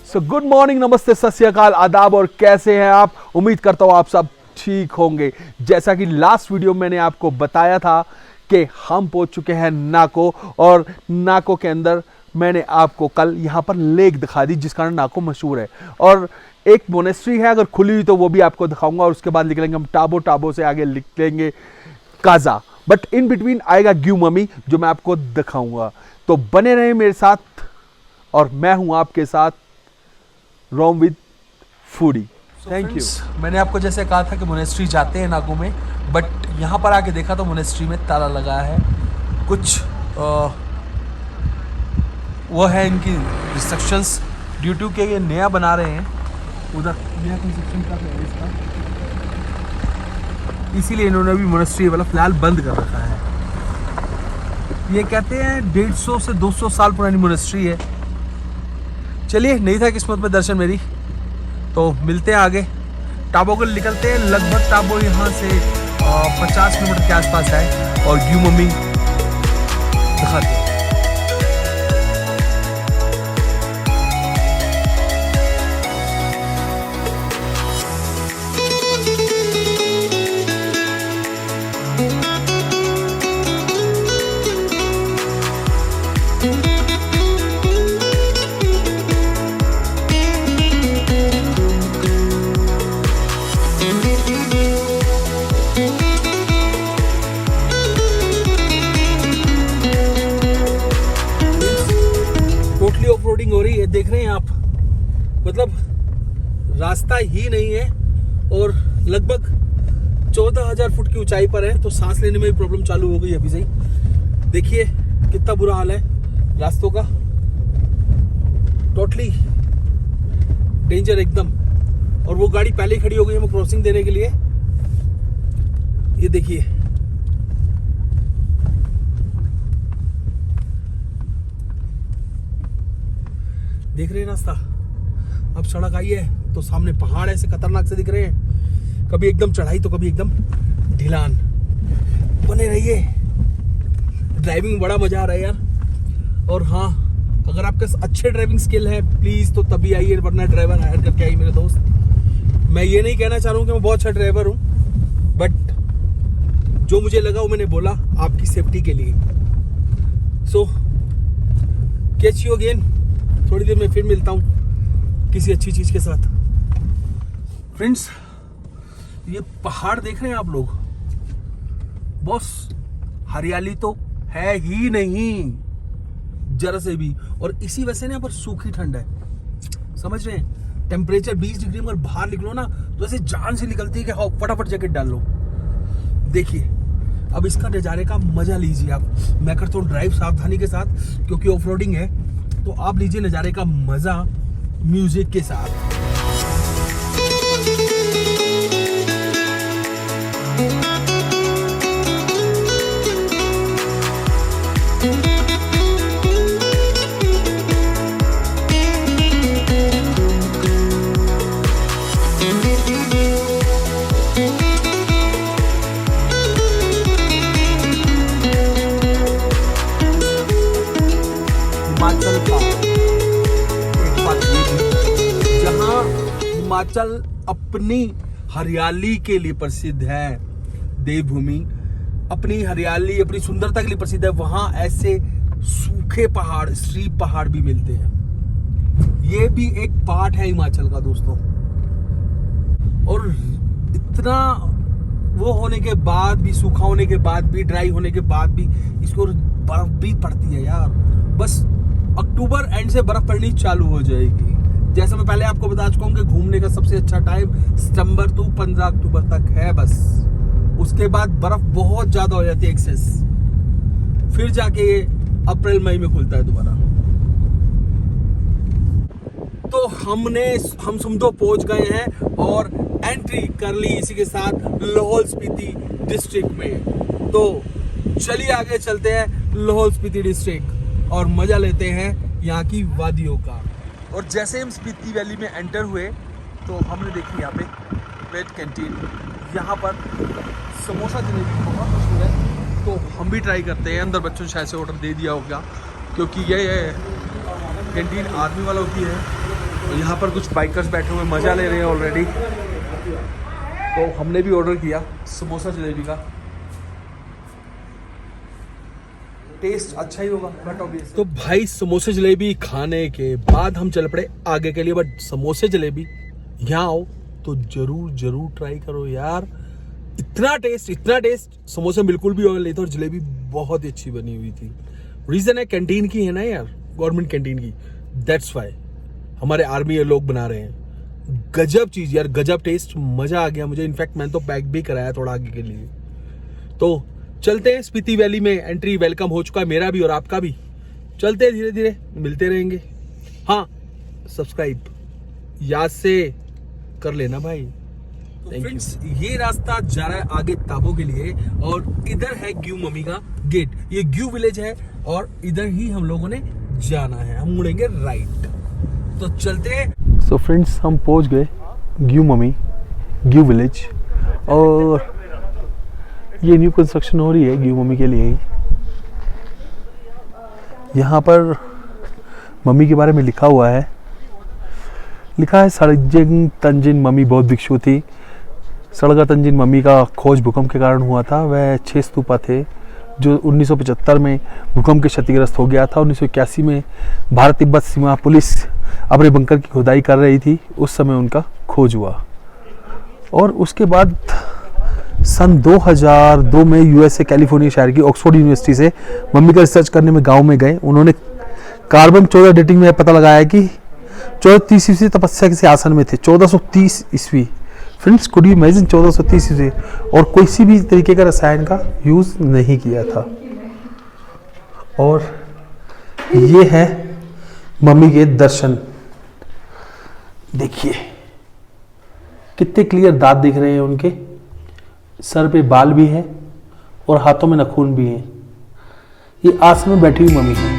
So good morning, नमस्ते, सत श्री अकाल, आदाब और कैसे हैं आप। उम्मीद करता हूँ आप सब ठीक होंगे। जैसा कि लास्ट वीडियो में मैंने आपको बताया था कि हम पहुंच चुके हैं नाको, और नाको के अंदर मैंने आपको कल यहाँ पर लेक दिखा दी जिस कारण नाको मशहूर है। और एक मोनेस्ट्री है, अगर खुली हुई तो वो भी आपको दिखाऊंगा, और उसके बाद निकलेंगे हम टाबो, टाबो से आगे निकलेंगे काजा, बट इन बिटवीन आएगा ग्यू ममी जो मैं आपको दिखाऊंगा। तो बने रहे मेरे साथ, और मैं हूं आपके साथ रोम विद फूडी। Thank you. मैंने आपको जैसे कहा था कि मोनेस्ट्री जाते हैं नाको में, बट यहाँ पर आके देखा तो मोनेस्ट्री में ताला लगा है। कुछ वो है इनकी रिस्ट्रिक्शंस ड्यू टू के ये नया बना रहे हैं, उधर नया कंस्ट्रक्शन का है इसका, इसीलिए इन्होंने भी मोनेस्ट्री वाला फिलहाल बंद कर रखा है। ये कहते हैं 150 से 200 साल पुरानी मोनेस्ट्री है। चलिए, नहीं था किस्मत में दर्शन मेरी, तो मिलते हैं आगे। टाबो को निकलते हैं, लगभग टाबो यहाँ से 50 किलोमीटर के आसपास है, और ग्यू ममी दिखाते हैं। ऑफरोडिंग हो रही है, देख रहे हैं आप, मतलब रास्ता ही नहीं है, और लगभग 14,000 फुट की ऊंचाई पर है, तो सांस लेने में भी प्रॉब्लम चालू हो गई अभी से ही। देखिए कितना बुरा हाल है रास्तों का, टोटली डेंजर एकदम। और वो गाड़ी पहले ही खड़ी हो गई है हमें क्रॉसिंग देने के लिए। ये देखिए, देख रहे हैं रास्ता। अब सड़क आई है तो सामने पहाड़ ऐसे खतरनाक से दिख रहे हैं, कभी एकदम चढ़ाई तो कभी एकदम ढिलान। बने रहिए, ड्राइविंग में बड़ा मजा आ रहा है यार। और हाँ, अगर आपके अच्छे ड्राइविंग स्किल है प्लीज तो तभी आइए, वरना ड्राइवर हायर करके आइए मेरे दोस्त। मैं ये नहीं कहना चाह रहा हूँ कि मैं बहुत अच्छा ड्राइवर हूँ, बट जो मुझे लगा वो मैंने बोला आपकी सेफ्टी के लिए। सो कैच यू अगेन, थोड़ी देर में फिर मिलता हूँ किसी अच्छी चीज के साथ। फ्रेंड्स, ये पहाड़ देख रहे हैं आप लोग, बॉस हरियाली तो है ही नहीं जरा से भी, और इसी वजह से ना यहाँ पर सूखी ठंड है, समझ रहे हैं। टेम्परेचर 20 डिग्री में अगर बाहर निकलो ना तो ऐसे जान से निकलती है कि हाँ फटाफट जैकेट डाल लो। देखिए, अब इसका नज़ारे का मजा लीजिए आप। मैं करता हूँ ड्राइव सावधानी के साथ, क्योंकि ऑफ रोडिंग है, तो आप लीजिए नज़ारे का मजा म्यूजिक के साथ। हिमाचल अपनी हरियाली के लिए प्रसिद्ध है, देवभूमि अपनी हरियाली, अपनी सुंदरता के लिए प्रसिद्ध है। वहां ऐसे सूखे पहाड़, स्ट्रीप पहाड़ भी मिलते हैं। ये भी एक पार्ट है हिमाचल का दोस्तों। और इतना वो होने के बाद भी, सूखा होने के बाद भी, ड्राई होने के बाद भी इसको बर्फ भी पड़ती है यार। बस अक्टूबर एंड से बर्फ पड़नी चालू हो जाएगी। जैसा मैं पहले आपको बता चुका हूँ कि घूमने का सबसे अच्छा टाइम सितंबर टू 15 अक्टूबर तक है बस। उसके बाद बर्फ बहुत ज्यादा हो जाती है, एक्सेस, फिर जाके ये अप्रैल मई में खुलता है दोबारा। तो हम सुमदो पहुंच गए हैं और एंट्री कर ली इसी के साथ लाहौल स्पीति डिस्ट्रिक्ट में। तो चलिए आगे चलते हैं लाहौल स्पीति डिस्ट्रिक्ट और मजा लेते हैं यहाँ की वादियों का। और जैसे हम स्पीति वैली में एंटर हुए तो हमने देखी यहाँ पे वेट कैंटीन, यहाँ पर समोसा जलेबी बहुत मशहूर है, तो हम भी ट्राई करते हैं। अंदर बच्चों ने शायद से ऑर्डर दे दिया होगा, क्योंकि ये कैंटीन आर्मी वालों की है। यहाँ पर कुछ बाइकर्स बैठे हुए मज़ा ले रहे हैं ऑलरेडी। तो हमने भी ऑर्डर किया समोसा जलेबी का। टेस्ट अच्छा ही होगा बट ऑब्वियस। तो भाई समोसे जलेबी खाने के बाद हम चल पड़े आगे के लिए। बट समोसे जलेबी यहाँ आओ तो जरूर ट्राई करो यार। इतना टेस्ट समोसे बिल्कुल भी ऑयल नहीं था और जलेबी बहुत ही अच्छी बनी हुई थी। रीजन है कैंटीन की है ना यार, गवर्नमेंट कैंटीन की, दैट्स वाई हमारे आर्मी ये लोग बना रहे हैं। गजब चीज यार, गजब टेस्ट, मजा आ गया मुझे। इनफैक्ट मैंने तो पैक भी कराया थोड़ा आगे के लिए। तो चलते हैं स्पीति वैली में। एंट्री वेलकम हो चुका है मेरा भी और आपका भी। चलते हैं धीरे धीरे, मिलते रहेंगे। हाँ, सब्सक्राइब याद से कर लेना भाई। तो फ्रेंड्स ये रास्ता जा रहा है आगे ताबो के लिए और इधर है ग्यू मम्मी का गेट। ये ग्यू विलेज है और इधर ही हम लोगों ने जाना है। हम मुड़ेंगे राइट, तो चलते हैं। सो फ्रेंड्स हम पहुंच गए ग्यू मम्मी, ग्यू विलेज। और ये न्यू कंस्ट्रक्शन हो रही है ग्यू मम्मी के लिए ही। यहाँ पर मम्मी के बारे में लिखा हुआ है, सड़जिंग तंजिन मम्मी बौद्ध भिक्षु थी। सड़गा तंजिन मम्मी का खोज भूकंप के कारण हुआ था। वह 6 स्तूपा थे जो 1975 में भूकंप के क्षतिग्रस्त हो गया था। 1981 में भारत तिब्बत सीमा पुलिस अपने बंकर की खुदाई कर रही थी, उस समय उनका खोज हुआ। और उसके बाद सन 2002 में यूएसए कैलिफोर्निया शहर की ऑक्सफोर्ड यूनिवर्सिटी से मम्मी का रिसर्च करने में गांव में गए। उन्होंने कार्बन 14 डेटिंग में पता लगाया कि 1430 ईस्वी तपस्या के सिंहासन में थे। 1430 ईस्वी फ्रेंड्स, कुड यू इमेजिन 1430 ईस्वी, और किसी भी तरीके का रसायन का यूज नहीं किया था। और ये है मम्मी के दर्शन, देखिए कितने क्लियर दांत दिख रहे हैं उनके, सर पे बाल भी है और हाथों में नाखून भी है। ये आसन में बैठी हुई मम्मी है।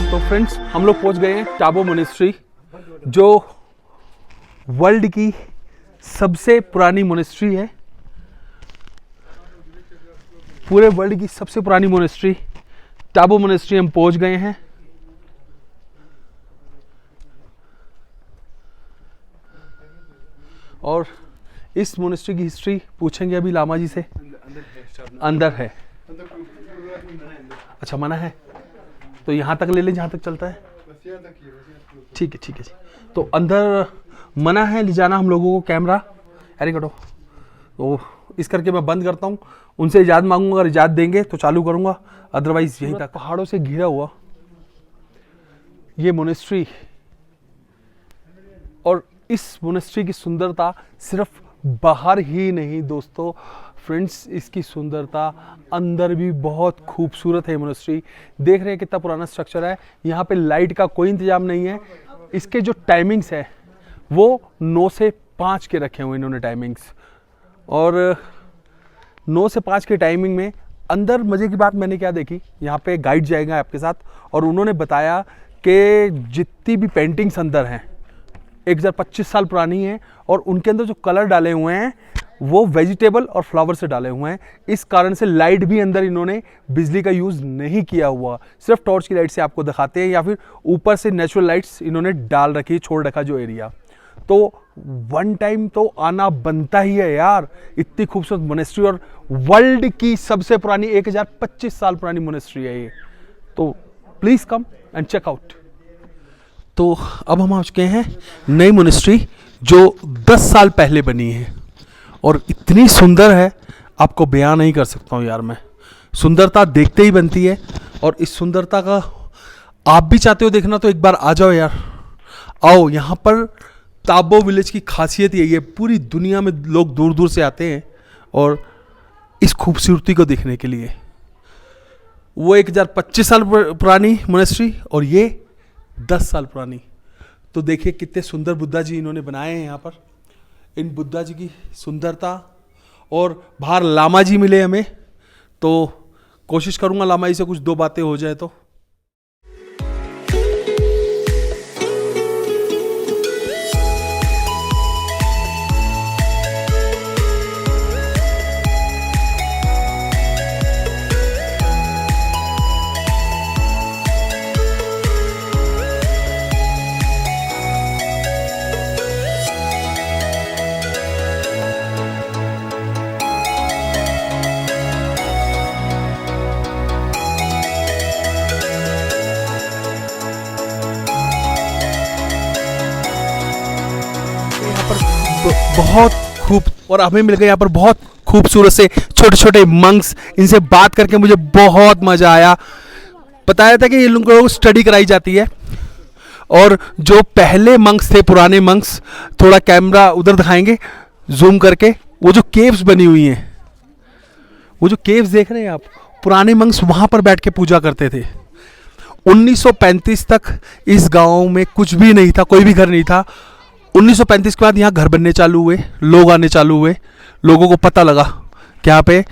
तो फ्रेंड्स हम लोग पहुंच गए हैं टाबो मोनेस्ट्री, जो वर्ल्ड की सबसे पुरानी मोनेस्ट्री है। पूरे वर्ल्ड की सबसे पुरानी मोनेस्ट्री टाबो मोनेस्ट्री हम पहुंच गए हैं। और इस मोनेस्ट्री की हिस्ट्री पूछेंगे अभी लामा जी से। अंदर है, अच्छा मना है तो यहाँ तक ले लें जहाँ तक चलता है। ठीक है जी। तो अंदर मना है ले जाना हम लोगों को कैमरा। अरे कटो, तो इस करके मैं बंद करता हूँ। उनसे इजाज़त मांगूंगा, अगर इजाज़त देंगे तो चालू करूँगा, अदरवाइज यहीं तक। पहाड़ों से घिरा हुआ ये मोनेस्ट्री, और इस मोनेस्ट्री की सुंदरता सिर्फ बाहर ही नहीं दोस्तों, फ्रेंड्स इसकी सुंदरता अंदर भी बहुत खूबसूरत है। मोनेस्ट्री देख रहे हैं कितना पुराना स्ट्रक्चर है। यहाँ पे लाइट का कोई इंतजाम नहीं है। इसके जो टाइमिंग्स है वो 9 से 5 के रखे हुए इन्होंने टाइमिंग्स, और 9 से 5 के टाइमिंग में अंदर मज़े की बात मैंने क्या देखी, यहाँ पे गाइड जाएगा आपके साथ, और उन्होंने बताया कि जितनी भी पेंटिंग्स अंदर हैं 1025 साल पुरानी हैं, और उनके अंदर जो कलर डाले हुए हैं वो वेजिटेबल और फ्लावर से डाले हुए हैं। इस कारण से लाइट भी अंदर इन्होंने बिजली का यूज़ नहीं किया हुआ, सिर्फ टॉर्च की लाइट से आपको दिखाते हैं, या फिर ऊपर से नेचुरल लाइट्स इन्होंने डाल रखी, छोड़ रखा जो एरिया। तो वन टाइम तो आना बनता ही है यार, इतनी खूबसूरत मोनेस्ट्री, और वर्ल्ड की सबसे पुरानी 1025 साल पुरानी मोनेस्ट्री है ये। तो please come and check out. तो अब हम आ चुके हैं नई मोनेस्ट्री जो 10 साल पहले बनी है, और इतनी सुंदर है आपको बयान नहीं कर सकता हूँ यार मैं। सुंदरता देखते ही बनती है, और इस सुंदरता का आप भी चाहते हो देखना तो एक बार आ जाओ यार। आओ, यहाँ पर ताबो विलेज की खासियत यही है, पूरी दुनिया में लोग दूर दूर से आते हैं और इस खूबसूरती को देखने के लिए। वो 1025 साल पुरानी मोनेस्ट्री और ये 10 साल पुरानी। तो देखिए कितने सुंदर बुद्धा जी इन्होंने बनाए हैं यहाँ पर। इन बुद्धा जी की सुंदरता, और बाहर लामा जी मिले हमें, तो कोशिश करूंगा लामाई से कुछ 2 बातें हो जाए तो। बहुत खूब, और हमें मिल गए यहाँ पर बहुत खूबसूरत से छोटे छोटे मंक्स। इनसे बात करके मुझे बहुत मज़ा आया। बताया था कि इन लोगों को स्टडी कराई जाती है, और जो पहले मंक्स थे, पुराने मंक्स, थोड़ा कैमरा उधर दिखाएंगे जूम करके, वो जो केव्स बनी हुई हैं, वो जो केव्स देख रहे हैं आप, पुराने मंक्स वहाँ पर बैठ के पूजा करते थे। 1935 तक इस गाँव में कुछ भी नहीं था, कोई भी घर नहीं था। 1935 के बाद यहाँ घर बनने चालू हुए, लोग आने चालू हुए, लोगों को पता लगा कि यहाँ पे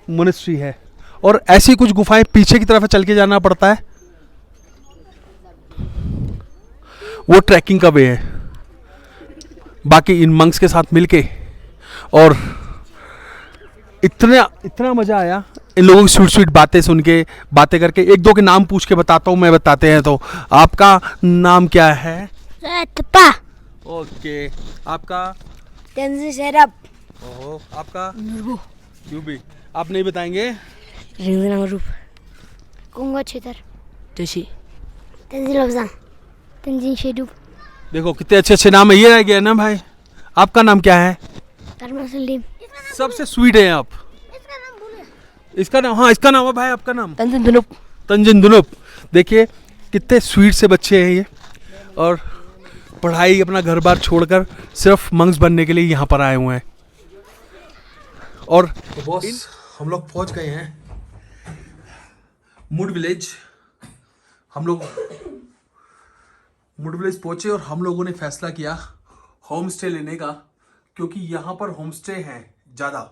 मोनेस्ट्री है। और ऐसी कुछ गुफाएं पीछे की तरफ चल के जाना पड़ता है, वो ट्रैकिंग का वे है। बाकी इन मंक्स के साथ मिलके, और इतना मज़ा आया इन लोगों की स्वीट स्वीट बातें सुन के, बातें करके। 1-2 के नाम पूछ के बताता हूँ मैं, बताते हैं तो। आपका नाम क्या है? सतपा। ओके, आपका? तंजील शेरब। ओहो, आपका? यूबी। आप नहीं बताएंगे? रिंगना रूप। कुंगा छेतर। तशी। तंजील अफजान। तंजील शेडूब। देखो कितने अच्छे अच्छे नाम है। ये रह गया ना भाई, आपका नाम क्या है? तरमा सलीम। सबसे स्वीट है आप। इसका नाम, हाँ इसका नाम है भाई, आपका नाम? तंजिन दुनुप। तंजिन दुनुप। देखिए कितने स्वीट से बच्चे हैं ये, और पढ़ाई अपना घर बार छोड़कर सिर्फ मंक्स बनने के लिए यहाँ पर आए हुए हैं। और तो बॉस, हम लोग पहुँच गए हैं मूड विलेज। हम लोग मूड विलेज पहुँचे, और हम लोगों ने फैसला किया होम स्टे लेने का, क्योंकि यहाँ पर होम स्टे हैं ज़्यादा,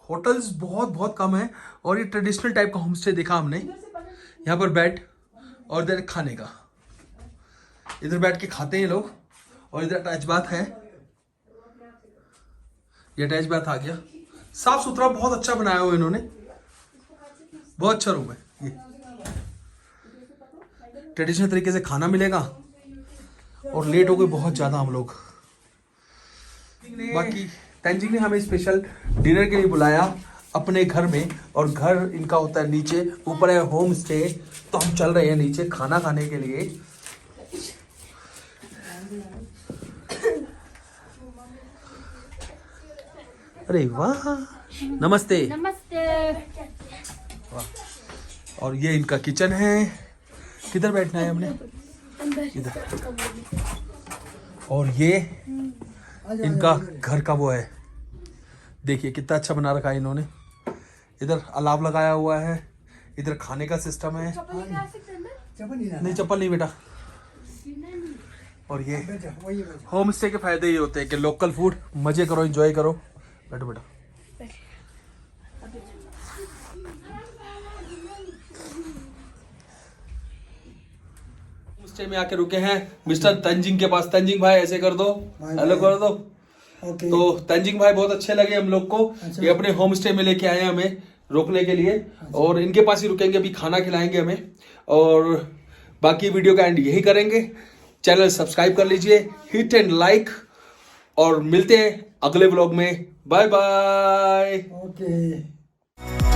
होटल्स बहुत बहुत कम है। और ये ट्रेडिशनल टाइप का होम स्टे देखा हमने। यहाँ पर बेड और इधर खाने का, इधर बैठ के खाते हैं लोग, और इधर अटैच बाथ है। ये अटैच बाथ आ गया, साफ सुथरा बहुत अच्छा बनाया हुआ इन्होंने, बहुत अच्छा रूम है ये। ट्रेडिशनल तरीके से खाना मिलेगा, और लेट हो गए बहुत ज़्यादा हम लोग। बाकी तंजिंग ने हमें स्पेशल डिनर के लिए बुलाया अपने घर में, और घर इनका होता है नीचे, ऊपर है होम स्टे। तो हम चल रहे हैं नीचे खाना खाने के लिए। अरे वाह, नमस्ते। नमस्ते। वाह। और ये इनका किचन है। किधर बैठना है हमने? इधर। और ये इनका घर का वो है, देखिए कितना अच्छा बना रखा है इन्होंने। इधर अलाव लगाया हुआ है, इधर खाने का सिस्टम है। नहीं, चप्पल नहीं बेटा। और ये होम स्टे के फायदे ये होते हैं कि लोकल फूड, मजे करो, एंजॉय करो। बैठो बेटा। होम स्टे में आके रुके हैं मिस्टर तंजिंग के पास। तंजिंग भाई ऐसे कर दो, हेलो कर दो। तो तंजिंग भाई बहुत अच्छे लगे हम लोग को। ये अपने होम स्टे में लेके आए हमें रोकने के लिए, और इनके पास ही रुकेंगे, अभी खाना खिलाएंगे हमें, और बाकी वीडियो का एंड यही करेंगे। चैनल सब्सक्राइब कर लीजिए, हिट एंड लाइक, और मिलते हैं अगले व्लॉग में। Bye bye. ओके।